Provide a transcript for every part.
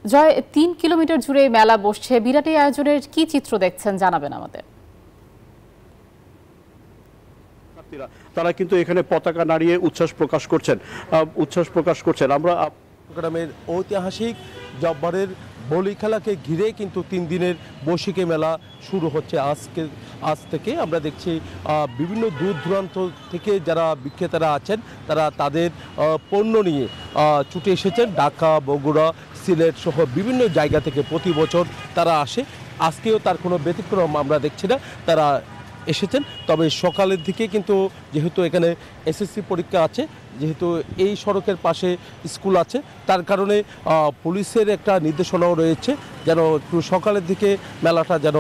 জয়, ৩ kilometre জুড়ে মেলা বসছে। বিরাট এই আয়োজনের কি চিত্র দেখছেন জানাবেন আমাদের। তারা কিন্তু এখানে পতাকা নাড়িয়ে উচ্ছ্বাস প্রকাশ করছেন। আমরা চট্টগ্রামের ঐতিহাসিক জব্বারের বলি খেলাকে ঘিরে কিন্তু 3 দিনের বৈশাখী মেলা শুরু হচ্ছে আজ থেকে। আমরা দেখছি বিভিন্ন দূর দূরান্ত থেকে যারা বিক্রেতারা আছেন তারা তাদের পণ্য নিয়ে ছুটে এসেছেন। ঢাকা, বগুড়া, সিলেট সহ বিভিন্ন জায়গা থেকে প্রতি বছর তারা আসে। আজকেও তার কোনো ব্যতিক্রম আমরা দেখছি না, তারা এসেছেন। তবে সকালের দিকে কিন্তু যেহেতু এখানে এসএসসি পরীক্ষা আছে, যেহেতু এই সড়কের পাশে স্কুল আছে, তার কারণে পুলিশের একটা নির্দেশনাও রয়েছে যেন একটু সকালের দিকে মেলাটা যেন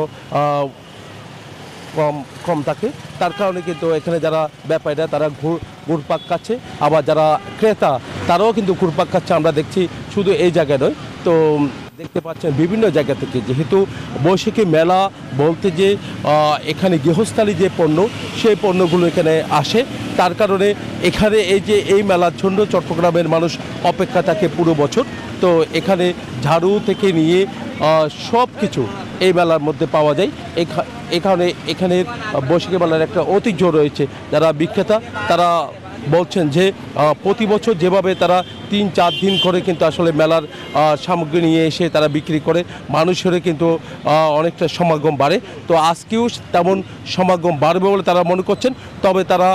কম থাকে। তার কারণে কিন্তু এখানে যারা ব্যাপারীরা তারা ঘুরপাক খাচ্ছে, আবার যারা ক্রেতা তারাও কিন্তু ঘুরপাক খাচ্ছে। আমরা দেখছি শুধু এই জায়গায় নয়, তো দেখতে পাচ্ছেন বিভিন্ন জায়গা থেকে। যেহেতু বৈশাখী মেলা বলতে যে এখানে গৃহস্থালী যে পণ্য, সেই পণ্যগুলো এখানে আসে, তার কারণে এখানে এই মেলার জন্য চট্টগ্রামের মানুষ অপেক্ষা থাকে পুরো বছর। তো এখানে ঝাড়ু থেকে নিয়ে সব কিছু এই মেলার মধ্যে পাওয়া যায়। এখানের বৈশাখী মেলার একটা ঐতিহ্য রয়েছে। যারা বিক্রেতা তারা বলছেন যে প্রতি বছর যেভাবে তারা 3-4 দিন করে কিন্তু আসলে মেলার সামগ্রী নিয়ে এসে তারা বিক্রি করে, মানুষের কিন্তু অনেকটা সমাগম বাড়ে। তো আজকেও তেমন সমাগম বাড়বে বলে তারা মনে করছেন। তবে তারা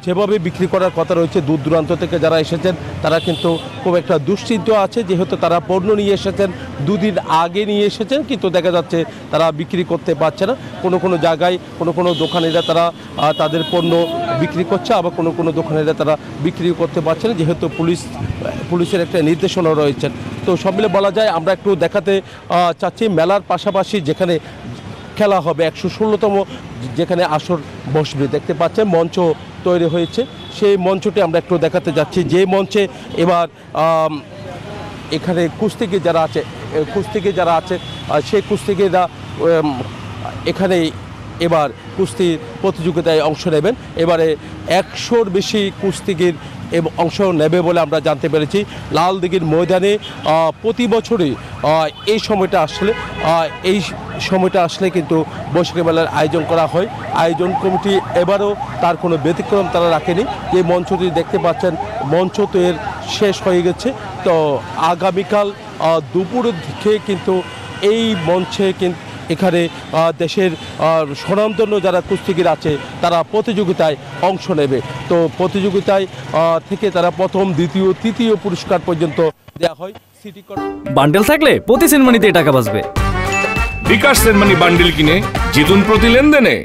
যেভাবে বিক্রি করার কথা রয়েছে, দূর দূরান্ত থেকে যারা এসেছেন তারা কিন্তু খুব একটা দুশ্চিন্ত আছে, যেহেতু তারা পণ্য নিয়ে এসেছেন 2 দিন আগে নিয়ে এসেছেন, কিন্তু দেখা যাচ্ছে তারা বিক্রি করতে পারছে না। কোনো জায়গায় কোনো দোকানিরা তারা তাদের পণ্য বিক্রি করছে, আবার কোনো দোকানিরা তারা বিক্রি করতে পারছে না, যেহেতু পুলিশের একটা নির্দেশনা রয়েছে। তো সব মিলে বলা যায় আমরা একটু দেখাতে চাচ্ছি মেলার পাশাপাশি যেখানে খেলা হবে 116তম যেখানে আসর বসবে, দেখতে পাচ্ছেন মঞ্চ তৈরি হয়েছে। সেই মঞ্চটি আমরা একটু দেখাতে যাচ্ছি, যে মঞ্চে এবার এখানে কুস্তিগির যারা আছে সেই কুস্তিগিররা এখানে এবার কুস্তির প্রতিযোগিতায় অংশ নেবেন। এবারে 100-র বেশি কুস্তিগির অংশ নেবে বলে আমরা জানতে পেরেছি। লালদিঘির ময়দানে প্রতি বছরই এই সময়টা আসলে কিন্তু বৈশাখী মেলার আয়োজন করা হয়। আয়োজন কমিটি এবারও তার কোনো ব্যতিক্রম তারা রাখেনি। যে মঞ্চটি দেখতে পাচ্ছেন, মঞ্চ তো এর শেষ হয়ে গেছে। তো আগামীকাল দুপুরের দিকে কিন্তু এই মঞ্চে এখানে দেশের স্বনামধন্য যারা কুস্তিগির আছে তারা প্রতিযোগিতায় অংশ নেবে। তো প্রতিযোগিতায় থেকে তারা প্রথম, দ্বিতীয়, তৃতীয় পুরস্কার পর্যন্ত দেওয়া হয়। সিটি বান্ডেল থাকলে প্রতি সেনমানিতে টাকা বাঁচবে। বিকাশ সেনমানি বান্ডেল কিনে জিতুন প্রতি লেনদেনে।